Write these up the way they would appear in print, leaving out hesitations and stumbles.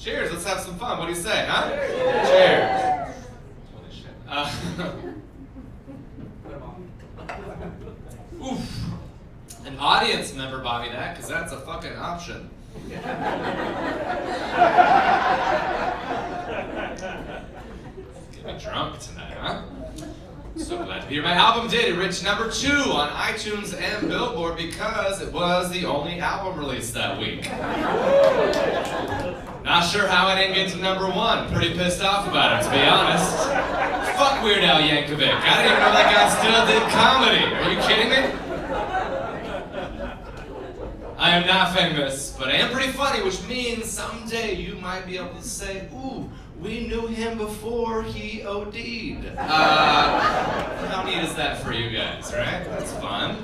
Cheers, let's have some fun. What do you say, huh? Cheers. Holy shit. Oof. An audience member bought me that, because that's a fucking option. Get me drunk tonight, huh? So glad to hear my album did. It reached number 2 on iTunes and Billboard because it was the only album released that week. Not sure how I didn't get to number 1. Pretty pissed off about it, to be honest. Fuck Weird Al Yankovic. I didn't even know that guy still did comedy. Are you kidding me? I am not famous, but I am pretty funny, which means someday you might be able to say, ooh, we knew him before he OD'd. How neat is that for you guys, right? That's fun.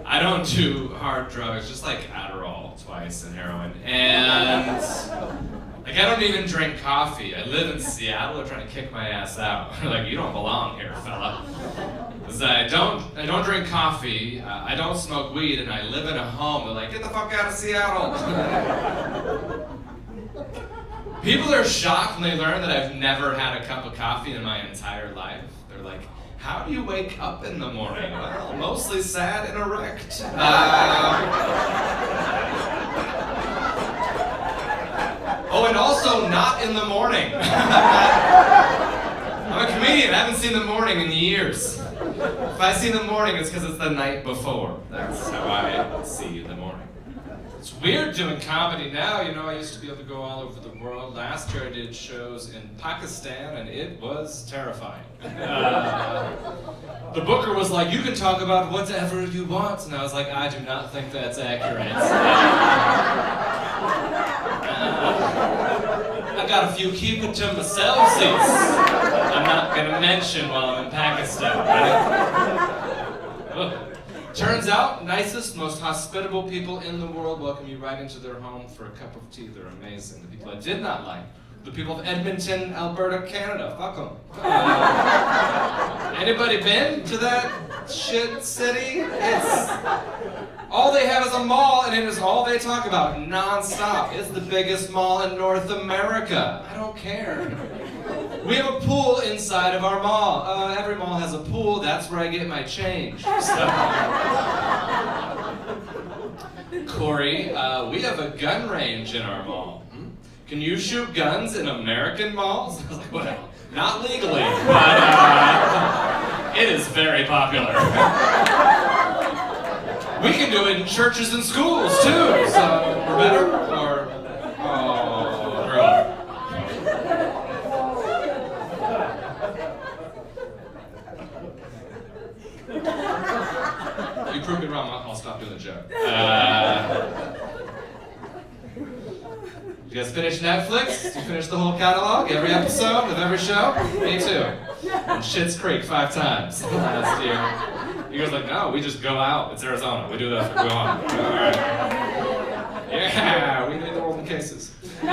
I don't do hard drugs, just like Adderall twice and heroin. And like I don't even drink coffee. I live in Seattle. They're trying to kick my ass out. They're like, you don't belong here, fella. Because I don't drink coffee, I don't smoke weed, and I live in a home. They're like, get the fuck out of Seattle. People are shocked when they learn that I've never had a cup of coffee in my entire life. They're like, how do you wake up in the morning? Well, mostly sad and erect. Oh, and also not in the morning. I'm a comedian, I haven't seen the morning in years. If I see the morning, it's because it's the night before. That's how I see the morning. It's weird doing comedy now. You know, I used to be able to go all over the world. Last year I did shows in Pakistan, and it was terrifying. The booker was like, you can talk about whatever you want. And I was like, I do not think that's accurate. I got a few keep it to myself-sies I'm not going to mention while I'm in Pakistan, right? Turns out, nicest, most hospitable people in the world welcome you right into their home for a cup of tea. They're amazing. The people I did not like, the people of Edmonton, Alberta, Canada, fuck them. Anybody been to that shit city? It's all they have is a mall, and it is all they talk about, non-stop. It's the biggest mall in North America. I don't care. We have a pool inside of our mall. Every mall has a pool. That's where I get my change. So. Cory, we have a gun range in our mall. Can you shoot guns in American malls? I was like, well, not legally, but it is very popular. We can do it in churches and schools, too, so we're better, or, oh, girl. You prove me wrong, I'll stop doing the joke. You guys finish Netflix? Did you finish the whole catalog? Every episode of every show? Me too. And Schitt's Creek 5 times last year. You guys are like, no, we just go out. It's Arizona. We do that for go on. All right. Yeah, we need the world in cases. I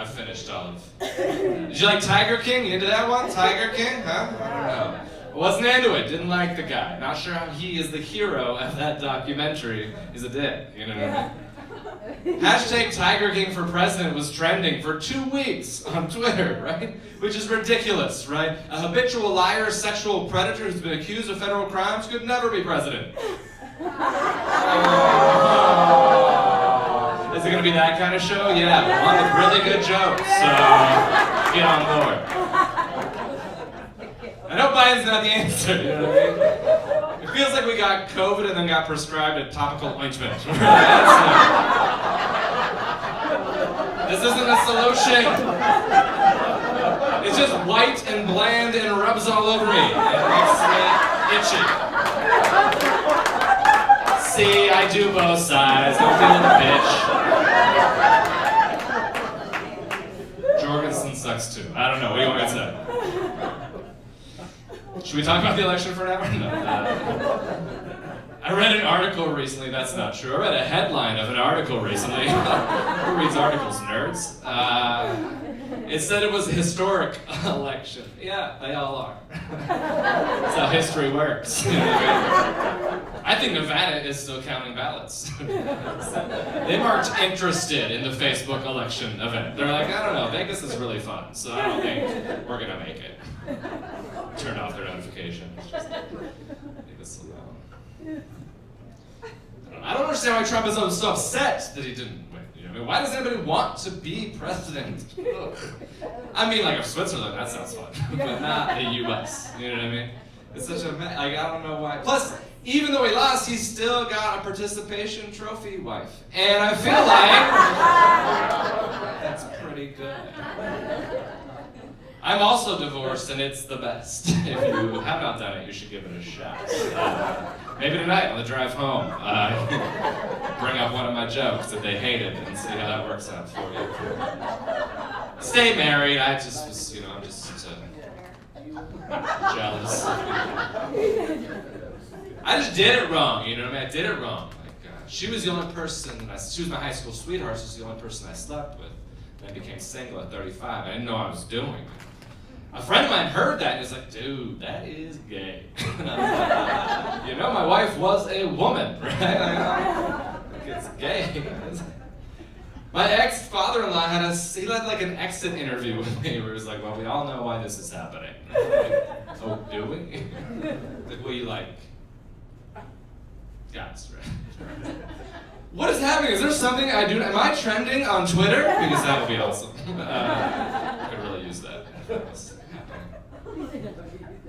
finished all of. Did you like Tiger King? You into that one? Tiger King? Huh? I don't know. I wasn't into it. Didn't like the guy. Not sure how he is the hero of that documentary. He's a dick. You know what I mean? Hashtag Tiger King for president was trending for 2 weeks on Twitter, right? Which is ridiculous, right? A habitual liar, sexual predator who's been accused of federal crimes could never be president. Oh. Is it going to be that kind of show? Yeah, one with really good jokes, so get on board. I know Biden's not the answer, you know what I mean? It feels like we got COVID and then got prescribed a topical ointment. This isn't a solution. It's just white and bland and rubs all over me. It makes me itchy. See, I do both sides. Don't feel like a bitch. Jorgensen sucks too. I don't know. What do you want me to say? Should we talk about the election for an hour? No. I read an article recently, that's not true. I read a headline of an article recently. Who reads articles, nerds? It said it was a historic election. Yeah, they all are. That's how history works. I I think Nevada is still counting ballots. They marked interested in the Facebook election event. They're like, I don't know, Vegas is really fun, so I don't think we're gonna make it. Turn off their notifications. Just leave us alone. I don't understand why Trump is so upset that he didn't win. You know, I mean, why does anybody want to be president? I mean, like, of Switzerland, that sounds fun, but not the U.S. You know what I mean? It's such a mess. Like, I don't know why. Plus, even though he lost, he's still got a participation trophy wife. And I feel like that's pretty good. I'm also divorced, and it's the best. If you have not done it, you should give it a shot. Maybe tonight on the drive home, bring up one of my jokes that they hated and see how that works out for you. Stay married. I just was, I'm just jealous. I just did it wrong, you know what I mean? I did it wrong. Like, she was the only person, she was my high school sweetheart, she was the only person I slept with. And I became single at 35. I didn't know what I was doing. A friend of mine heard that and was like, dude, that is gay. And I was like, my wife was a woman, right? Like, it's gay. My ex-father-in-law had like an exit interview with me where he was like, well, we all know why this is happening. Like, oh, do we? Like, well, you like guys, right? What is happening? Is there something I do? Am I trending on Twitter? Because that would be awesome. I could really use that.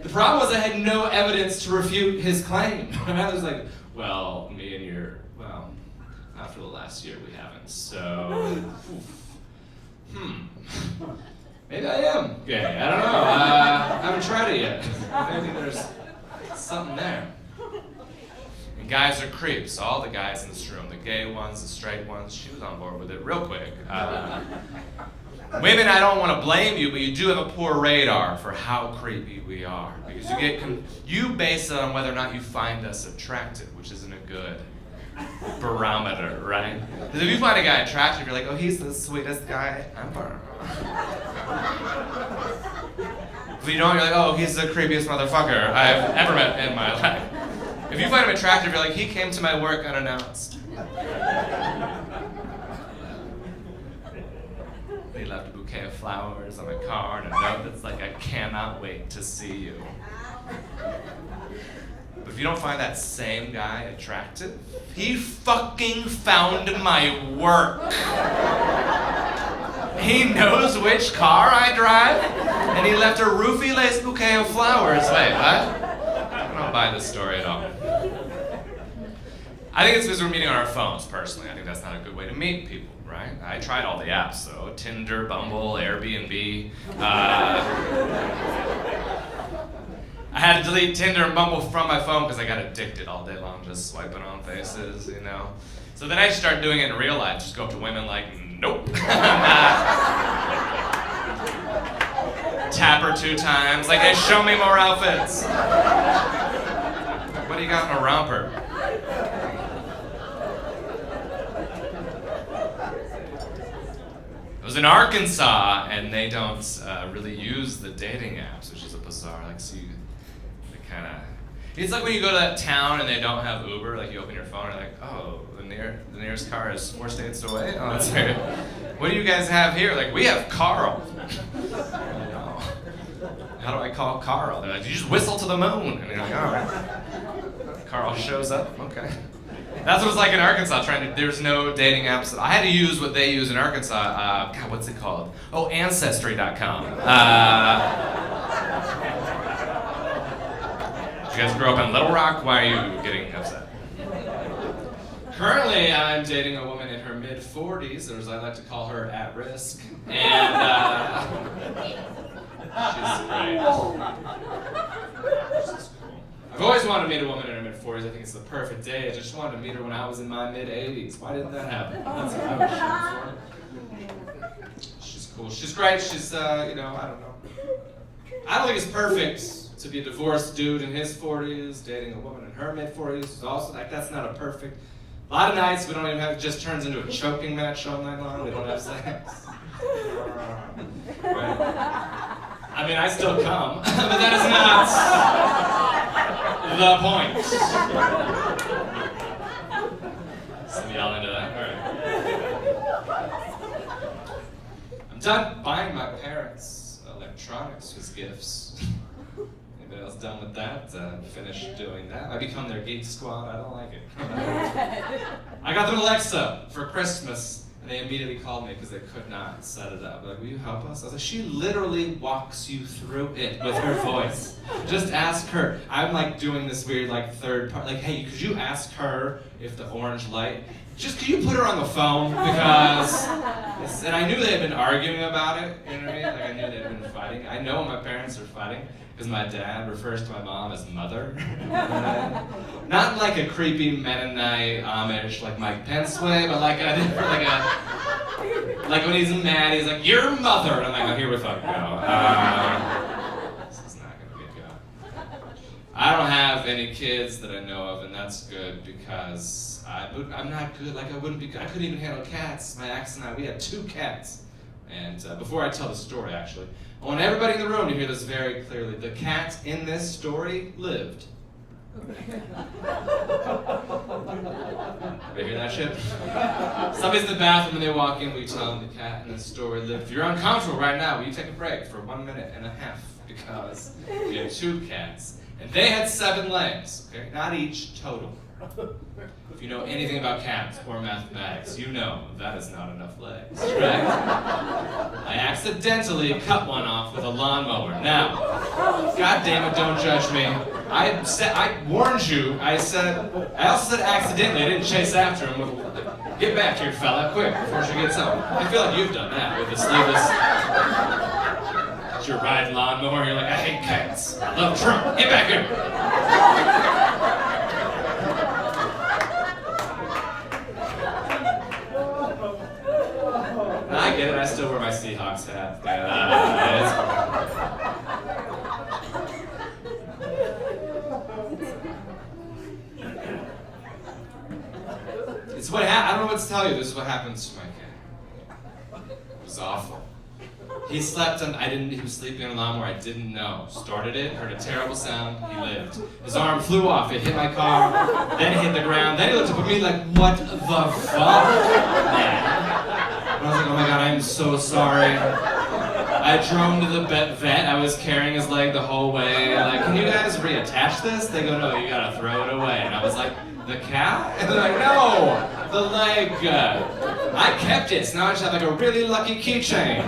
The problem was I had no evidence to refute his claim. I was like, well, me and after the last year we haven't, so, maybe I am gay, I don't know, I haven't tried it yet. Maybe there's something there. And guys are creeps, all the guys in this room, the gay ones, the straight ones, she was on board with it real quick. Women, I don't want to blame you, but you do have a poor radar for how creepy we are. Because you base it on whether or not you find us attractive, which isn't a good barometer, right? Because if you find a guy attractive, you're like, oh, he's the sweetest guy ever. If you don't, you're like, oh, he's the creepiest motherfucker I've ever met in my life. If you find him attractive, you're like, he came to my work unannounced. He left a bouquet of flowers on my car and a note that's like, I cannot wait to see you. But if you don't find that same guy attractive, he fucking found my work. He knows which car I drive, and he left a roofie-laced bouquet of flowers. Wait, what? I don't buy this story at all. I think it's because we're meeting on our phones, personally. I think that's not a good way to meet people, right? I tried all the apps, though. Tinder, Bumble, Airbnb. I had to delete Tinder and Bumble from my phone because I got addicted all day long just swiping on faces, So then I started doing it in real life. Just go up to women like, nope. Tap her 2 times. Like, hey, show me more outfits. What do you got in a romper? I was in Arkansas, and they don't really use the dating apps, which is a bizarre, it's like when you go to that town and they don't have Uber, like you open your phone and you're like, oh, the nearest car is 4 states away? Oh, that's weird. What do you guys have here? Like, we have Carl. Oh, how do I call Carl? They're like, you just whistle to the moon. And you're like, all right. Carl shows up, okay. That's what it's like in Arkansas, there's no dating apps. I had to use what they use in Arkansas. God, what's it called? Oh, Ancestry.com. You guys grew up in Little Rock? Why are you getting upset? Currently, I'm dating a woman in her mid-40s, or as I like to call her, at risk. And she's great. She's cool. I've always wanted to meet a woman in her mid-40s. I think it's the perfect age. I just wanted to meet her when I was in my mid-80s. Why didn't that happen? That's what I was shooting for. She's cool. She's great. She's, I don't know. I don't think it's perfect to be a divorced dude in his 40s, dating a woman in her mid-40s. Is also, that's not a perfect. A lot of nights we don't even have, it just turns into a choking match all night long. We don't have sex. Right. I mean, I still come, but that is not the point. done buying my parents electronics as gifts. Anybody else done with that? Finished doing that. I become their geek squad. I don't like it. I got them Alexa for Christmas. And they immediately called me because they could not set it up. Like, will you help us? I was like, she literally walks you through it with her voice. Just ask her. I'm like doing this weird like third part. Like, hey, could you ask her if the orange light? Just could you put her on the phone? Because, and I knew they had been arguing about it. You know what I mean? Like I knew they had been fighting. I know my parents are fighting because my dad refers to my mom as mother. Not like a creepy Mennonite Amish like Mike Pence way, but like when he's mad, he's like, "Your mother," and I'm like, "Oh, here we fucking go. This is not gonna be good." I don't have any kids that I know of, and that's good because I'm not good. Like I couldn't even handle cats. My ex and I, we had 2 cats. And before I tell the story, actually, I want everybody in the room to hear this very clearly. The cat in this story lived. Everybody hear that shit? Somebody's in the bathroom and they walk in, we tell them the cat in this story lived. If you're uncomfortable right now, will you take a break for 1.5 minutes? Because we had 2 cats. And they had 7 legs, okay? Not each, total. If you know anything about cats or mathematics, you know that is not enough legs, right? I accidentally cut one off with a lawnmower. Now, God damn it, don't judge me. I warned you. I also said accidentally. I didn't chase after him with get back here, fella, quick, before she gets home. I feel like you've done that with the sleeveless. You're riding lawnmower, you're like, I hate cats. I love Trump. Get back here. I get it, I still wear my Seahawks hat. It's what I don't know what to tell you. This is what happens to my cat. It was awful. He slept on, he was sleeping on a lawnmower, I didn't know. Started it, heard a terrible sound, he lived. His arm flew off, it hit my car, then it hit the ground, then he looked up at me like, what the fuck? And I was like, oh my God, I'm so sorry. I drove him to the vet, I was carrying his leg the whole way, like, can you guys reattach this? They go, no, you gotta throw it away. And I was like, the cat? And they're like, no, the leg. I kept it, so now I just have like a really lucky keychain.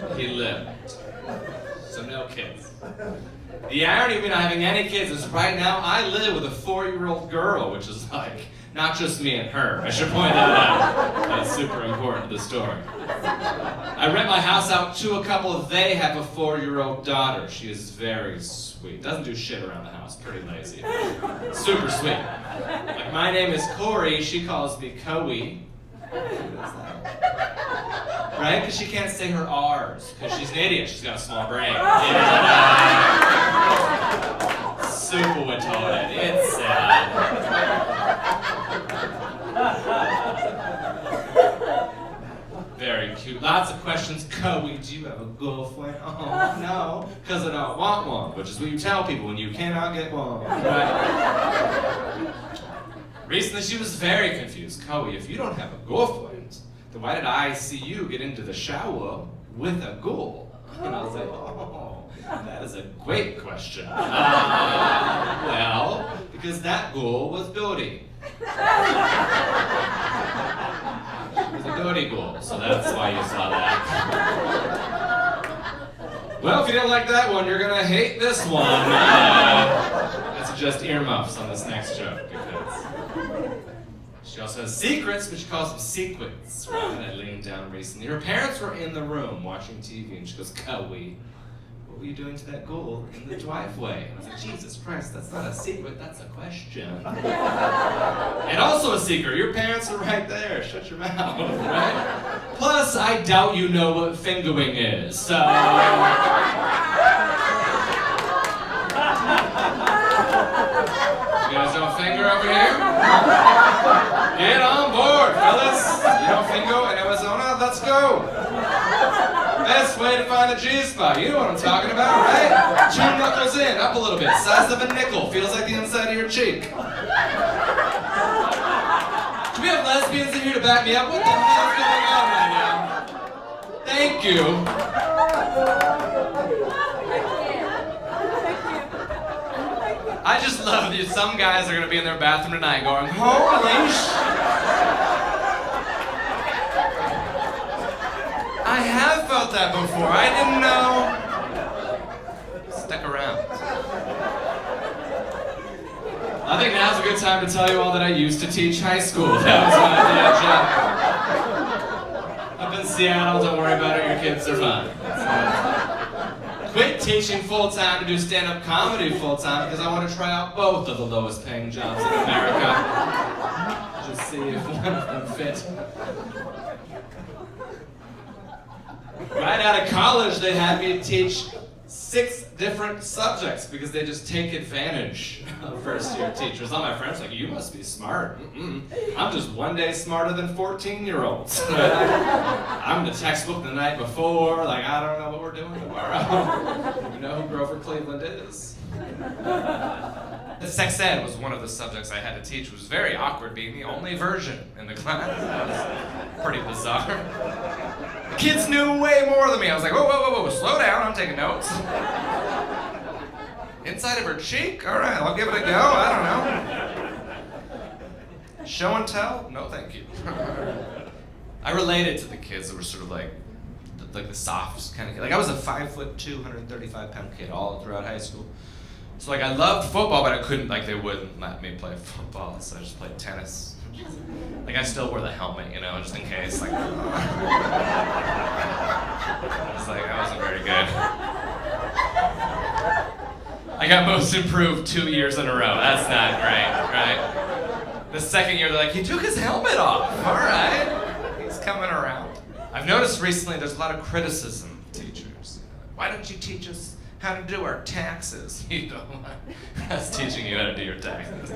And he lived. So no kids. The irony of me not having any kids is right now I live with a 4-year-old girl, which is like, not just me and her. I should point that out. That's super important to the story. I rent my house out to a couple. They have a 4-year-old daughter. She is very sweet. Doesn't do shit around the house. Pretty lazy. Super sweet. Like, my name is Cory. She calls me Coey. Right? Because she can't say her R's. Because she's an idiot. She's got a small brain. Super retarded. It's sad. Very cute. Lots of questions. Coey, do you have a girlfriend? Oh, no, because I don't want one, which is what you tell people when you cannot get one, right? Recently, she was very confused. Coey, if you don't have a girlfriend, then why did I see you get into the shower with a girl? And I was like, oh, that is a great question. Well, because that girl was dirty. She was a dirty girl, so that's why you saw that. Well, if you didn't like that one, you're gonna hate this one. Let's just earmuffs on this next joke, because she also has secrets, but she calls them sequins. Right? And I leaned down recently. Her parents were in the room watching TV, and she goes, Coey, what were you doing to that girl in the driveway? And I was like, Jesus Christ, that's not a secret, that's a question. And also a secret, your parents are right there, shut your mouth, right? Plus, I doubt you know what fingering is, so... You guys don't finger over here? Get on board, fellas. You don't finger in Arizona? Let's go. Best way to find the G-spot. You know what I'm talking about, right? 2 knuckles in, up a little bit. Size of a nickel. Feels like the inside of your cheek. Do we have lesbians in here to back me up? What the hell is going on right now? Thank you. I just love that some guys are gonna be in their bathroom tonight going, holy I have felt that before. I didn't know. Stick around. I think now's a good time to tell you all that I used to teach high school. That was my job. Up in Seattle, don't worry about it, your kids are fine. Quit teaching full-time to do stand-up comedy full-time because I want to try out both of the lowest paying jobs in America. Just see if one of them fit. Right out of college, they had me teach 6 different subjects because they just take advantage of first-year teachers. All my friends are like, you must be smart. I'm just one day smarter than 14-year-olds. I'm the textbook the night before. Like, I don't know what we're doing tomorrow. You know who Grover Cleveland is? Sex ed was one of the subjects I had to teach. It was very awkward being the only virgin in the class. That was pretty bizarre. The kids knew way more than me. I was like, whoa, slow down, I'm taking notes. Inside of her cheek? All right, I'll give it a go, I don't know. Show and tell? No, thank you. I related to the kids that were sort of like the soft kind of kid. Like I was a 5'2", 135-pound kid all throughout high school. So like I loved football, but I couldn't, like they wouldn't let me play football, so I just played tennis. Like I still wore the helmet, you know, just in case. Like, I was like, I wasn't very good. I got most improved 2 years in a row. That's not great, right? The second year, they're like, he took his helmet off. All right, he's coming around. I've noticed recently there's a lot of criticism of teachers. Why don't you teach us how to do our taxes? You know, that's teaching you how to do your taxes.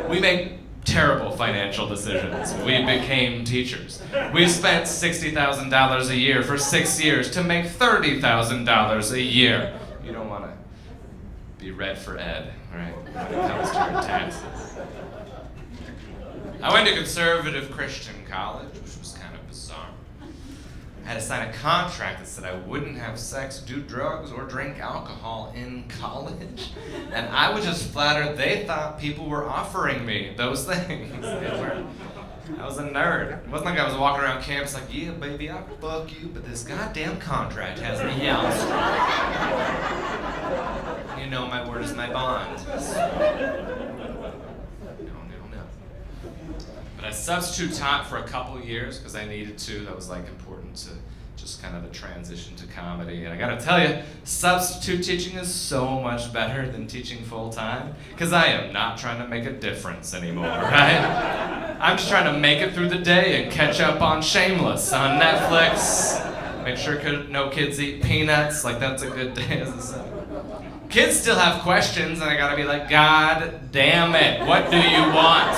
We make terrible financial decisions. We became teachers. We spent $60,000 a year for 6 years to make $30,000 a year. You don't want to be red for ed, right, when it comes to your taxes. I went to conservative Christian college, which was kind of bizarre. I had to sign a contract that said I wouldn't have sex, do drugs, or drink alcohol in college. And I was just flattered they thought people were offering me those things. I was a nerd. It wasn't like I was walking around campus like, yeah, baby, I'll fuck you, but this goddamn contract has me out. You know my word is my bond. No. But I substitute taught for a couple years because I needed to. That was like important to just kind of the transition to comedy. And I gotta tell you, substitute teaching is so much better than teaching full time because I am not trying to make a difference anymore, right? I'm just trying to make it through the day and catch up on Shameless on Netflix. Make sure no kids eat peanuts. Like that's a good day as a son. Kids still have questions and I gotta be like, God damn it, what do you want?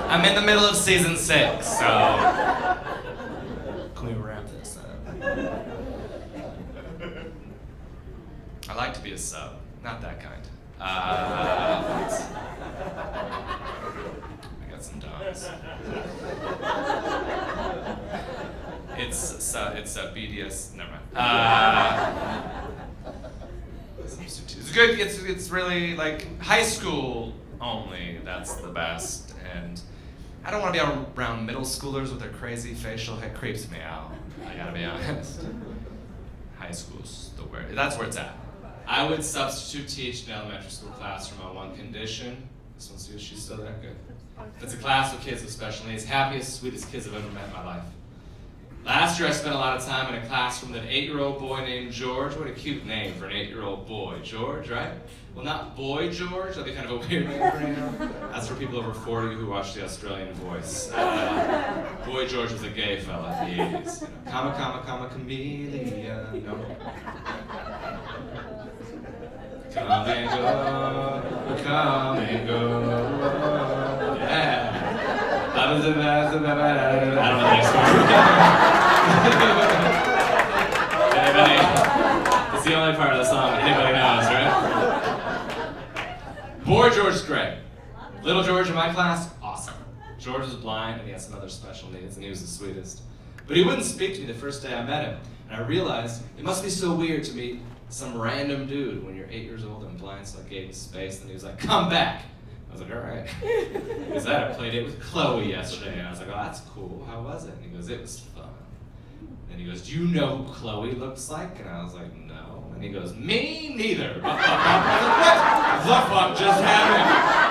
I'm in the middle of season 6, so can we wrap this up? I like to be a sub, not that kind. I got some dogs. It's a BDS. Never mind. It's good. It's really like high school only. That's the best. And I don't want to be around middle schoolers with their crazy facial hair. It creeps me out. I gotta be honest. High school's that's where it's at. I would substitute teach an elementary school classroom on one condition. This one's she's still there? Good. It's a class with kids with special needs. Happiest, sweetest kids I've ever met in my life. Last year I spent a lot of time in a classroom with an 8-year-old boy named George. What a cute name for an 8-year-old boy. George, right? Well, not Boy George. That'd be kind of a weird name for him. That's for people over 40 who watch The Australian Voice. Boy George was a gay fella in the 80s. You know, comma, chameleon. No. Come and go, come and go. Yeah. I don't know the next one. Anybody? It's the only part of the song anybody knows, right? Boy George is great. Little George in my class, awesome. George was blind and he had some other special needs and he was the sweetest. But he wouldn't speak to me the first day I met him. And I realized it must be so weird to meet some random dude when you're 8 years old and blind, so I gave him space and he was like, come back. I was like, all right. Because I had a play date with Chloe yesterday. And I was like, oh, that's cool. How was it? And he goes, it was fun. And he goes, do you know who Chloe looks like? And I was like, no. And he goes, me neither. I was like, what the fuck just happened?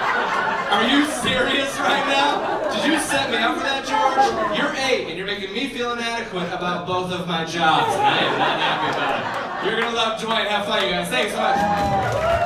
Are you serious right now? Did you set me up for that, George? You're 8 and you're making me feel inadequate about both of my jobs. And I am not happy about it. You're gonna love Joy and have fun, you guys. Thanks so much.